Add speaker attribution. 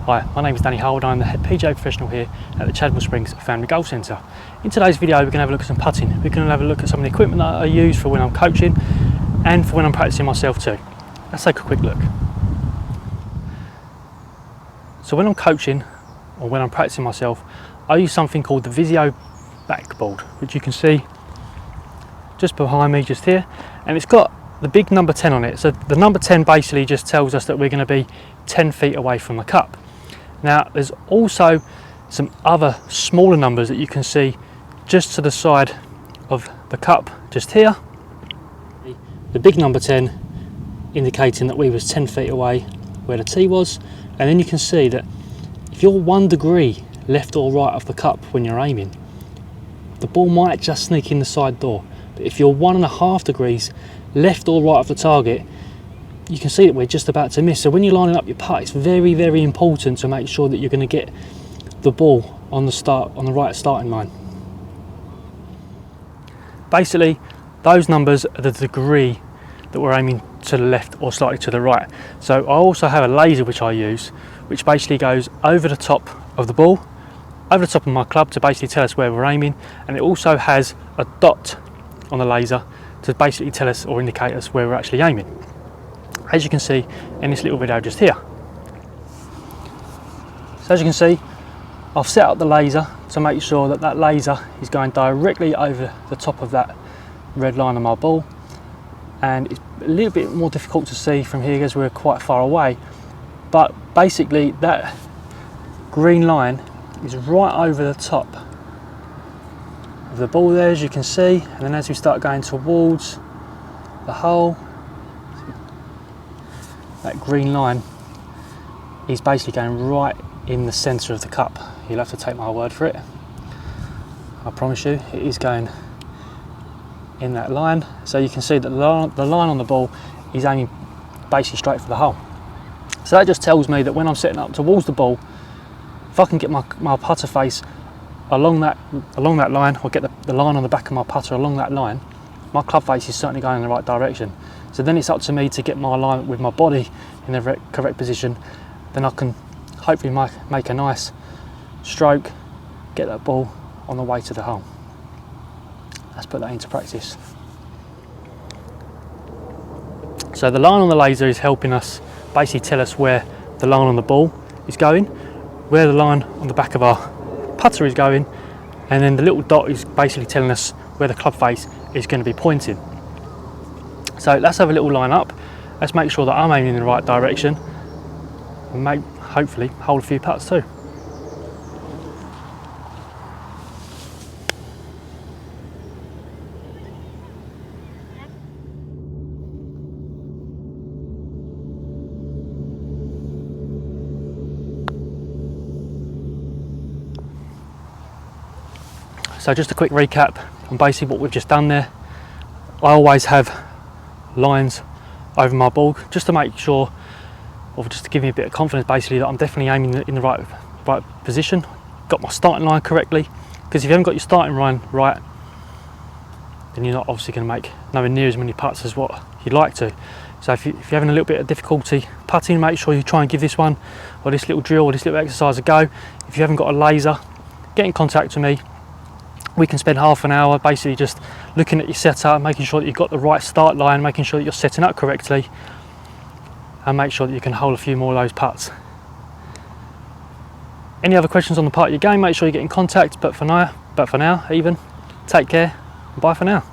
Speaker 1: Hi, my name is Danny Hold. I'm the head PGA professional here at the Chadwell Springs Family Golf Centre. In today's video we're going to have a look at some putting. We're going to have a look at some of the equipment that I use for when I'm coaching and for when I'm practicing myself too. Let's take a quick look. So when I'm coaching or when I'm practicing myself, I use something called the Vizio Backboard, which you can see just behind me, just here, and it's got the big number 10 on it. So the number 10 basically just tells us that we're going to be 10 feet away from the cup. Now there's also some other smaller numbers that you can see just to the side of the cup, just here. The big number 10 indicating that we was 10 feet away where the tee was, and then you can see that if you're 1 degree left or right of the cup when you're aiming, the ball might just sneak in the side door. But if you're 1.5 degrees left or right of the target, you can see that we're just about to miss. So when you're lining up your putt, it's very, very important to make sure that you're going to get the ball on the right starting line. Basically, those numbers are the degree that we're aiming to the left or slightly to the right. So I also have a laser which I use, which basically goes over the top of the ball, over the top of my club to basically tell us where we're aiming, and it also has a dot on the laser to basically tell us or indicate us where we're actually aiming, as you can see in this little video just here. So as you can see, I've set up the laser to make sure that that laser is going directly over the top of that red line on my ball, and it's a little bit more difficult to see from here because we're quite far away, but basically that green line is right over the top of the ball there, as you can see, and then as we start going towards the hole, that green line is basically going right in the centre of the cup. You'll have to take my word for it. I promise you it is going in that line. So you can see that the line on the ball is aiming basically straight for the hole. So that just tells me that when I'm setting up towards the ball, if I can get my putter face along that line, or get the line on the back of my putter along that line, my club face is certainly going in the right direction. So then it's up to me to get my alignment with my body in the correct position. Then I can hopefully make a nice stroke, get that ball on the way to the hole. Let's put that into practice. So the line on the laser is helping us basically tell us where the line on the ball is going, where the line on the back of our putter is going, and then the little dot is basically telling us where the club face is going to be pointing. So let's have a little line up. Let's make sure that I'm aiming in the right direction and hopefully hold a few putts too. So just a quick recap on basically what we've just done there. I always have lines over my ball just to make sure, or just to give me a bit of confidence basically, that I'm definitely aiming in the right position, got my starting line correctly, because if you haven't got your starting line right, then you're not obviously going to make nowhere near as many putts as what you'd like to. So if you're having a little bit of difficulty putting, make sure you try and give this one, or this little drill, or this little exercise a go. If you haven't got a laser, get in contact with me. We can spend half an hour basically just looking at your setup, making sure that you've got the right start line, making sure that you're setting up correctly, and make sure that you can hold a few more of those putts. Any other questions on the part of your game, make sure you get in contact, but for now, take care, and bye for now.